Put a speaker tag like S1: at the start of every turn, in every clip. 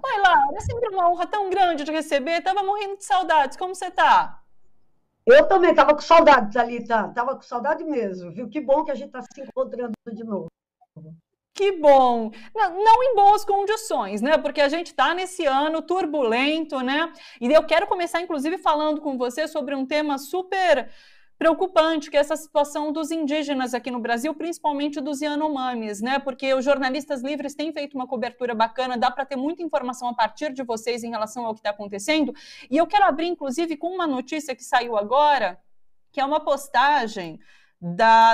S1: Oi, Laura, é sempre uma honra tão grande de receber. Tava morrendo de saudades. Como você tá?
S2: Eu também estava com saudade, Thalita. Estava com saudade mesmo, viu? Que bom que a gente está se encontrando de novo.
S1: Que bom. Não em boas condições, né? Porque a gente está nesse ano turbulento, né? E eu quero começar, inclusive, falando com você sobre um tema super preocupante, que é essa situação dos indígenas aqui no Brasil, principalmente dos Yanomamis, né? Porque os jornalistas livres têm feito uma cobertura bacana, dá para ter muita informação a partir de vocês em relação ao que está acontecendo. E eu quero abrir, inclusive, com uma notícia que saiu agora, que é uma postagem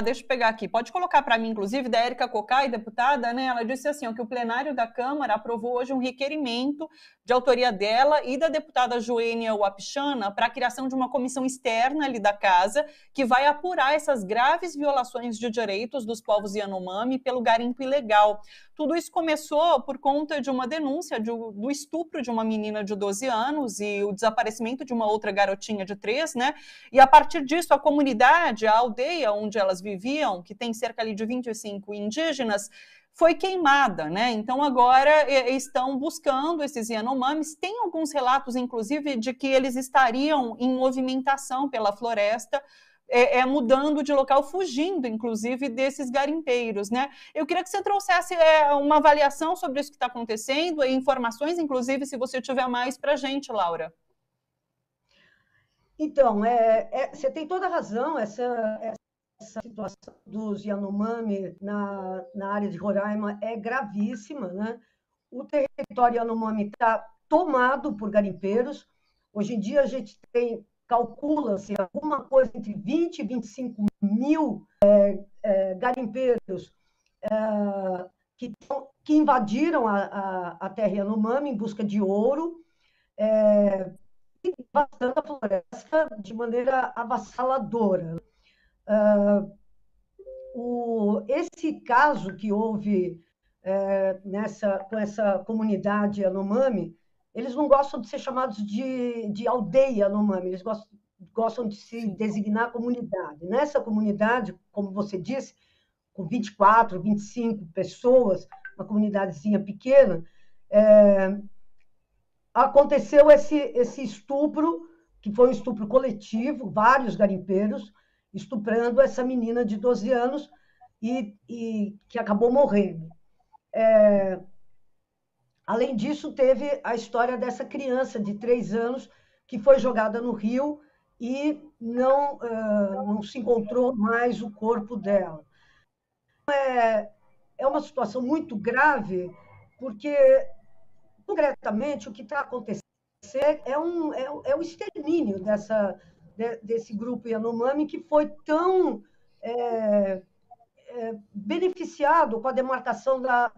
S1: deixa eu pegar aqui, pode colocar para mim, inclusive, da Érica Cocai, deputada, né? Ela disse assim, ó, que o plenário da Câmara aprovou hoje um requerimento de autoria dela e da deputada Joênia Wapichana para a criação de uma comissão externa ali da casa que vai apurar essas graves violações de direitos dos povos Yanomami pelo garimpo ilegal. Tudo isso começou por conta de uma denúncia do estupro de uma menina de 12 anos e o desaparecimento de uma outra garotinha de 3, né? E a partir disso, a comunidade, a aldeia onde elas viviam, que tem cerca ali de 25 indígenas, foi queimada, né? Então agora estão buscando esses Yanomamis. Tem alguns relatos, inclusive, de que eles estariam em movimentação pela floresta, mudando de local, fugindo, inclusive, desses garimpeiros, né? Eu queria que você trouxesse uma avaliação sobre isso que está acontecendo, e informações, inclusive, se você tiver mais para a gente, Laura.
S2: Então, você tem toda a razão, essa situação dos Yanomami na área de Roraima é gravíssima, né? O território Yanomami está tomado por garimpeiros. Hoje em dia a gente calcula-se alguma coisa entre 20 e 25 mil garimpeiros que invadiram a terra Yanomami em busca de ouro, devastando a floresta de maneira avassaladora. Esse caso que houve com essa comunidade Yanomami, eles não gostam de ser chamados de aldeia Yanomami, eles gostam de se designar comunidade. Nessa comunidade, como você disse, com 24, 25 pessoas, uma comunidadezinha pequena, aconteceu esse estupro, que foi um estupro coletivo, vários garimpeiros estuprando essa menina de 12 anos e que acabou morrendo. Além disso, teve a história dessa criança de 3 anos que foi jogada no rio e não se encontrou mais o corpo dela. É uma situação muito grave, porque, concretamente, o que está acontecendo é o extermínio desse grupo Yanomami que foi tão beneficiado com a demarcação da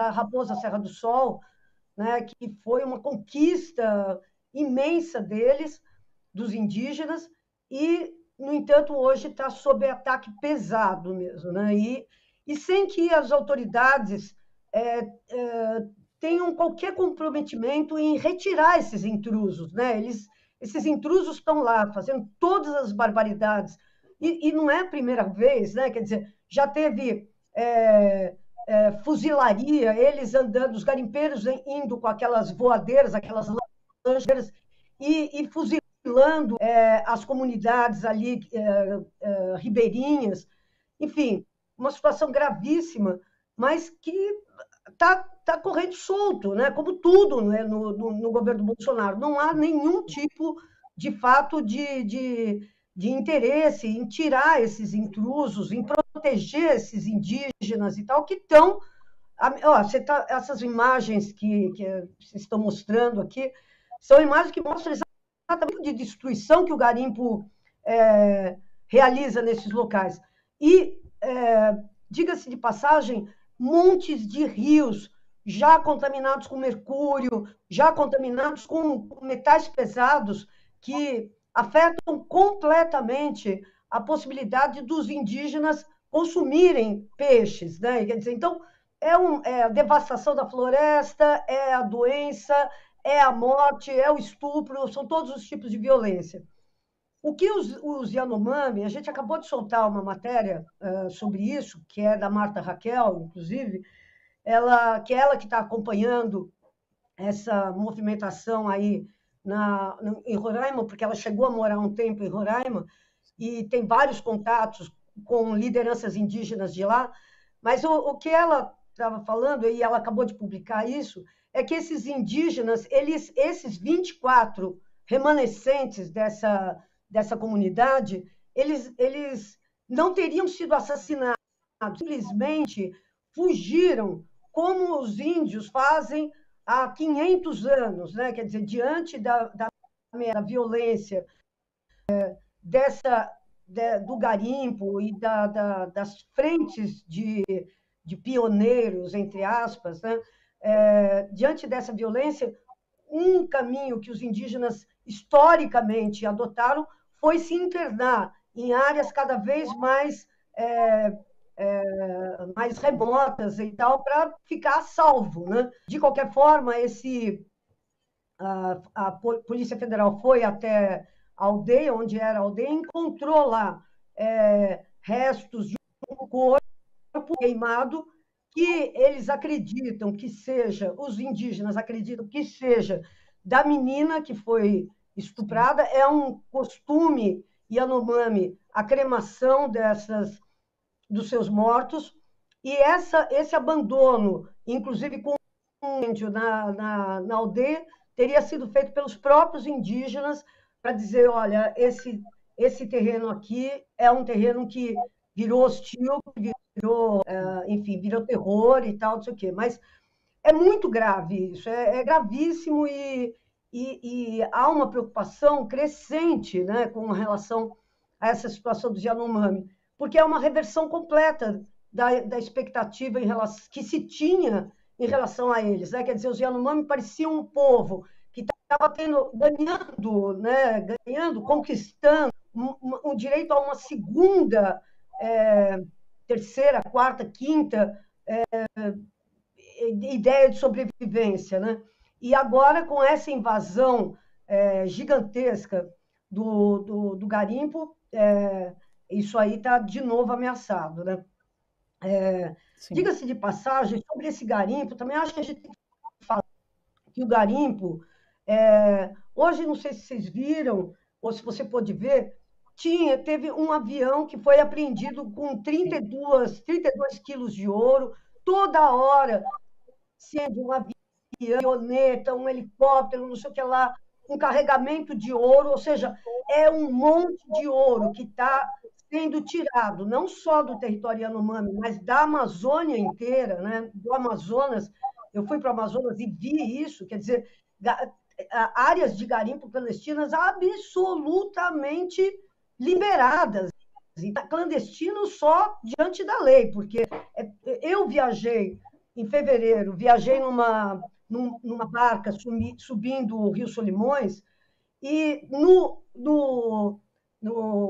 S2: Raposa Serra do Sol, né, que foi uma conquista imensa deles, dos indígenas, e, no entanto, hoje está sob ataque pesado mesmo, né? E sem que as autoridades tenham qualquer comprometimento em retirar esses intrusos, né? Esses intrusos estão lá fazendo todas as barbaridades e não é a primeira vez, né? Quer dizer, já teve fuzilaria, eles andando, os garimpeiros indo com aquelas voadeiras, aquelas lanchas e fuzilando as comunidades ali ribeirinhas, enfim, uma situação gravíssima, mas que está correndo solto, né? Como tudo, né? No governo Bolsonaro. Não há nenhum tipo, de fato, de interesse em tirar esses intrusos, em proteger esses indígenas e tal, que estão. Essas imagens que vocês estão mostrando aqui são imagens que mostram exatamente de destruição que o garimpo realiza nesses locais. E, diga-se de passagem, montes de rios já contaminados com mercúrio, já contaminados com metais pesados que afetam completamente a possibilidade dos indígenas consumirem peixes, né? Quer dizer, então, é a devastação da floresta, é a doença, é a morte, é o estupro, são todos os tipos de violência. O que os Yanomami, a gente acabou de soltar uma matéria sobre isso, que é da Marta Raquel, inclusive, ela que está acompanhando essa movimentação aí em Roraima, porque ela chegou a morar um tempo em Roraima e tem vários contatos com lideranças indígenas de lá, mas o que ela estava falando, e ela acabou de publicar isso, é que esses indígenas, esses 24 remanescentes dessa comunidade, eles não teriam sido assassinados, simplesmente fugiram, como os índios fazem há 500 anos, né? Quer dizer, diante da violência do garimpo e das frentes de pioneiros, entre aspas, né? Diante dessa violência, um caminho que os indígenas historicamente adotaram foi se internar em áreas cada vez mais remotas e tal, para ficar a salvo, né? De qualquer forma, a Polícia Federal foi até a aldeia, onde era a aldeia, e encontrou lá restos de um corpo queimado que eles acreditam que seja, os indígenas acreditam que seja da menina que foi estuprada. É um costume Yanomami a cremação dos seus mortos, e esse abandono, inclusive com um índio na aldeia, teria sido feito pelos próprios indígenas para dizer, olha, esse terreno aqui é um terreno que virou hostil, enfim, virou terror e tal, não sei o quê. Mas é muito grave isso, é gravíssimo, e há uma preocupação crescente, né, com relação a essa situação dos Yanomami, porque é uma reversão completa da expectativa que se tinha em relação a eles, né? Quer dizer, os Yanomami pareciam um povo que estava ganhando, conquistando um direito a uma segunda, terceira, quarta, quinta ideia de sobrevivência, né? E agora, com essa invasão gigantesca do garimpo, isso aí está de novo ameaçado, né? Diga-se de passagem, sobre esse garimpo, também acho que a gente tem que falar que o garimpo, hoje, não sei se vocês viram, ou se você pôde ver, teve um avião que foi apreendido com 32 quilos de ouro, toda hora, sendo um avião, pioneta, um helicóptero, não sei o que lá, um carregamento de ouro, ou seja, é um monte de ouro que está sendo tirado, não só do território Yanomami, mas da Amazônia inteira, né? Do Amazonas. Eu fui para o Amazonas e vi isso, quer dizer, áreas de garimpo clandestinas absolutamente liberadas, clandestino só diante da lei, porque eu viajei em fevereiro, viajei numa barca subindo o Rio Solimões, e no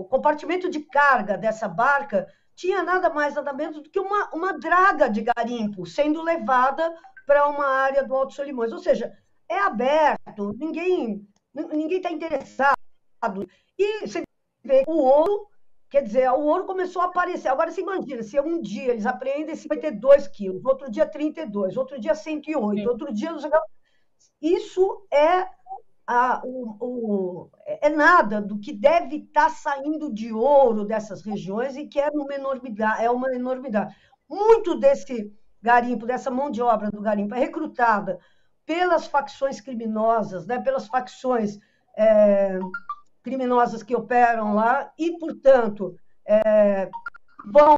S2: compartimento de carga dessa barca tinha nada mais, nada menos do que uma draga de garimpo sendo levada para uma área do Alto Solimões. Ou seja, é aberto, ninguém está interessado. E você vê o ouro, quer dizer, o ouro começou a aparecer. Agora, você imagina, se um dia eles apreendem 52 quilos, outro dia 32, outro dia 108, outro dia... Isso é nada do que deve estar saindo de ouro dessas regiões, e que é uma enormidade. Muito desse garimpo, dessa mão de obra do garimpo, é recrutada pelas facções criminosas, né, pelas facções criminosas que operam lá, e, portanto, vão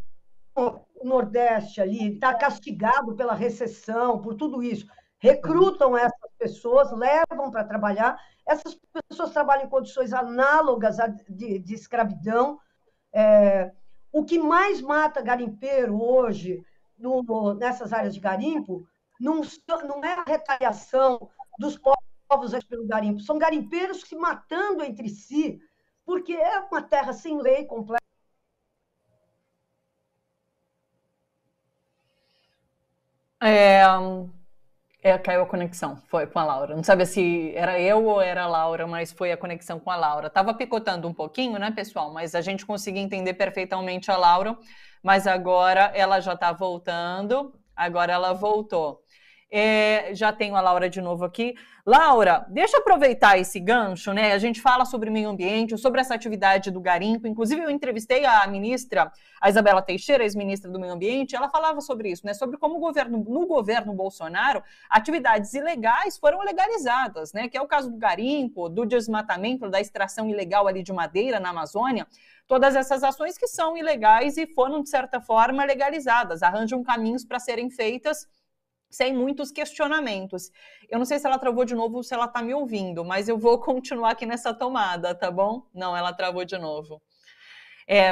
S2: no Nordeste ali, está castigado pela recessão, por tudo isso. Recrutam essas pessoas, levam para trabalhar. Essas pessoas trabalham em condições análogas de escravidão. O que mais mata garimpeiro hoje, nessas áreas de garimpo, não é a retaliação dos povos pelo garimpo, são garimpeiros se matando entre si, porque é uma terra sem lei completa.
S1: Caiu a conexão, foi com a Laura. Não sabia se era eu ou era a Laura, mas foi a conexão com a Laura. Tava picotando um pouquinho, né, pessoal? Mas a gente conseguia entender perfeitamente a Laura, mas agora ela já está voltando. Agora ela voltou. Já tenho a Laura de novo aqui. Laura, deixa eu aproveitar esse gancho, né? A gente fala sobre meio ambiente, sobre essa atividade do garimpo. Inclusive, eu entrevistei a ministra, a Isabela Teixeira, ex-ministra do Meio Ambiente, ela falava sobre isso, né? Sobre como no governo Bolsonaro, atividades ilegais foram legalizadas, né? Que é o caso do garimpo, do desmatamento, da extração ilegal ali de madeira na Amazônia. Todas essas ações que são ilegais e foram, de certa forma, legalizadas, arranjam caminhos para serem feitas sem muitos questionamentos. Eu não sei se ela travou de novo ou se ela está me ouvindo, mas eu vou continuar aqui nessa tomada, tá bom? Não, ela travou de novo.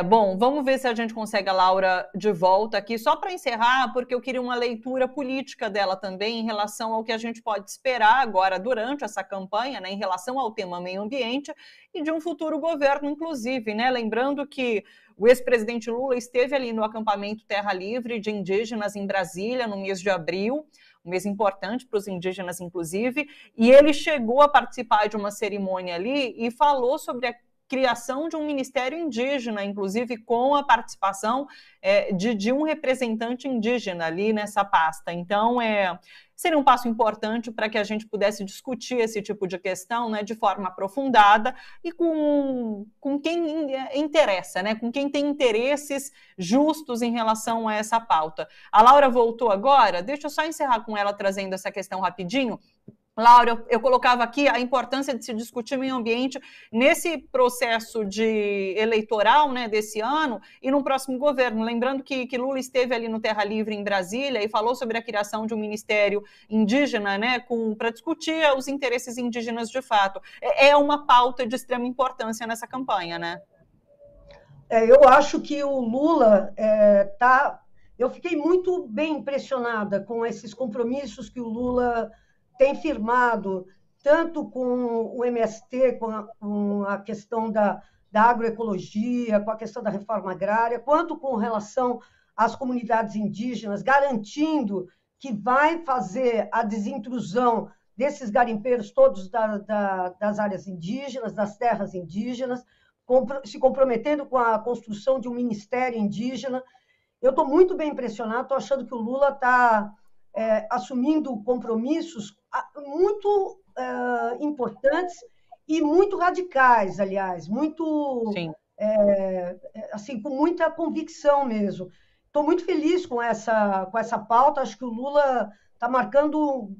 S1: Bom, vamos ver se a gente consegue a Laura de volta aqui, só para encerrar, porque eu queria uma leitura política dela também em relação ao que a gente pode esperar agora durante essa campanha, né, em relação ao tema meio ambiente e de um futuro governo, inclusive, né? Lembrando que o ex-presidente Lula esteve ali no acampamento Terra Livre de indígenas em Brasília no mês de abril, um mês importante para os indígenas, inclusive, e ele chegou a participar de uma cerimônia ali e falou sobre a criação de um ministério indígena, inclusive com a participação de um representante indígena ali nessa pasta. Então, seria um passo importante para que a gente pudesse discutir esse tipo de questão, né, de forma aprofundada e com quem interessa, né, com quem tem interesses justos em relação a essa pauta. A Laura voltou agora, deixa eu só encerrar com ela trazendo essa questão rapidinho. Laura, eu colocava aqui a importância de se discutir meio ambiente nesse processo eleitoral, né, desse ano e no próximo governo. Lembrando que Lula esteve ali no Terra Livre em Brasília e falou sobre a criação de um ministério indígena, né, para discutir os interesses indígenas de fato. É uma pauta de extrema importância nessa campanha, né?
S2: Eu acho que o Lula Eu fiquei muito bem impressionada com esses compromissos que o Lula tem firmado, tanto com o MST, com a questão da agroecologia, com a questão da reforma agrária, quanto com relação às comunidades indígenas, garantindo que vai fazer a desintrusão desses garimpeiros todos das áreas indígenas, das terras indígenas, se comprometendo com a construção de um ministério indígena. Eu estou muito bem impressionado, estou achando que o Lula está assumindo compromissos muito importantes e muito radicais, aliás, assim, com muita convicção mesmo. Estou muito feliz com essa pauta, acho que o Lula está marcando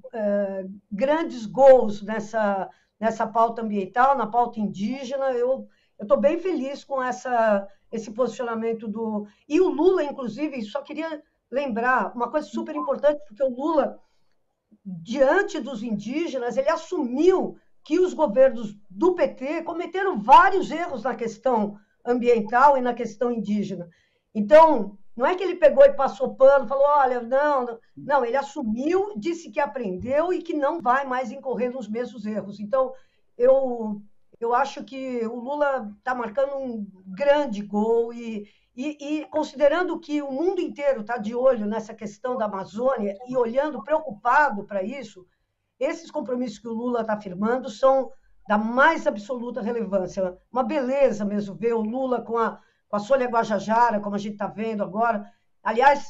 S2: grandes gols nessa pauta ambiental, na pauta indígena. Eu estou bem feliz com esse posicionamento E o Lula, inclusive, só queria lembrar uma coisa super importante, porque o Lula, diante dos indígenas, ele assumiu que os governos do PT cometeram vários erros na questão ambiental e na questão indígena. Então, não é que ele pegou e passou pano, falou, olha, não, ele assumiu, disse que aprendeu e que não vai mais incorrer nos mesmos erros. Então, eu acho que o Lula está marcando um grande gol e considerando que o mundo inteiro está de olho nessa questão da Amazônia e olhando preocupado para isso, esses compromissos que o Lula está firmando são da mais absoluta relevância. Uma beleza mesmo ver o Lula com a Sônia Guajajara, como a gente está vendo agora. Aliás,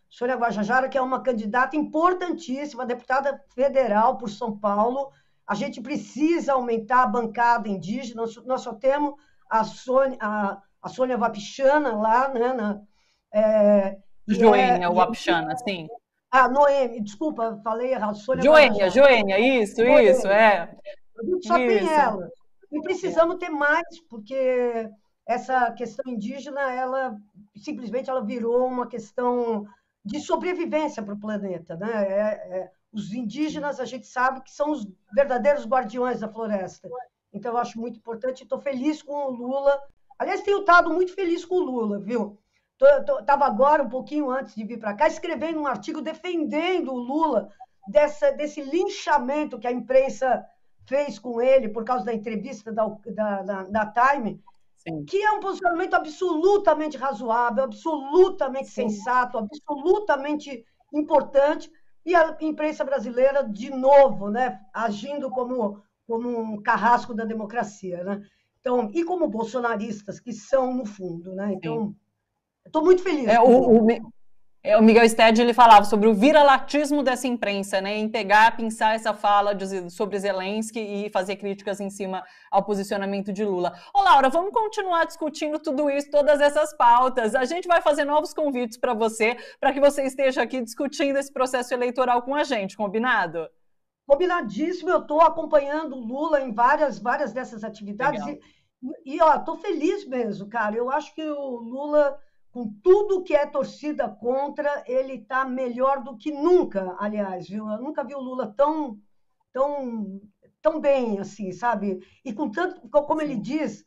S2: Sônia Guajajara, que é uma candidata importantíssima, deputada federal por São Paulo. A gente precisa aumentar a bancada indígena. Nós só temos a Sônia Wapichana lá, né?
S1: Joênia Wapichana, sim.
S2: Noemi, desculpa, falei errado.
S1: Joênia, isso,
S2: A gente só tem ela. E precisamos ter mais, porque essa questão indígena, ela virou uma questão de sobrevivência para o planeta, né? Os indígenas, a gente sabe que são os verdadeiros guardiões da floresta. Então, eu acho muito importante. Estou feliz com o Lula. Aliás, tenho estado muito feliz com o Lula, viu? Estava agora, um pouquinho antes de vir para cá, escrevendo um artigo defendendo o Lula desse linchamento que a imprensa fez com ele por causa da entrevista da Time, sim, que é um posicionamento absolutamente razoável, absolutamente sensato, absolutamente importante, e a imprensa brasileira, de novo, né, agindo como um carrasco da democracia, né? Então, e como bolsonaristas, que são, no fundo, né? Então, estou muito feliz.
S1: O Miguel Stede, ele falava sobre o viralatismo dessa imprensa, né, em pegar, pensar essa fala sobre Zelensky e fazer críticas em cima ao posicionamento de Lula. Ô, Laura, vamos continuar discutindo tudo isso, todas essas pautas. A gente vai fazer novos convites para que você esteja aqui discutindo esse processo eleitoral com a gente, combinado?
S2: Combinadíssimo, eu estou acompanhando o Lula em várias dessas atividades e ó, estou feliz mesmo, cara. Eu acho que o Lula, com tudo que é torcida contra, ele está melhor do que nunca, aliás, viu? Eu nunca vi o Lula tão bem, assim, sabe? E com tanto, como ele diz,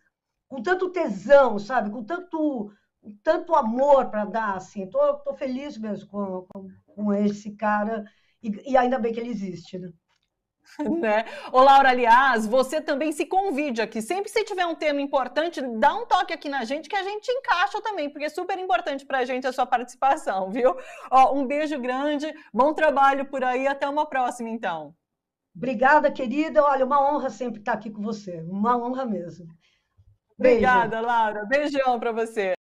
S2: com tanto tesão, sabe? Com tanto amor para dar, assim. Tô feliz mesmo com esse cara e ainda bem que ele existe, né?
S1: Né? Ô, Laura, aliás, você também se convide aqui. Sempre que tiver um tema importante, dá um toque aqui na gente que a gente encaixa também, porque é super importante para a gente a sua participação, viu? Ó, um beijo grande, bom trabalho por aí, até uma próxima, então.
S2: Obrigada, querida. Olha, uma honra sempre estar aqui com você. Uma honra mesmo. Beijo.
S1: Obrigada, Laura. Beijão para você.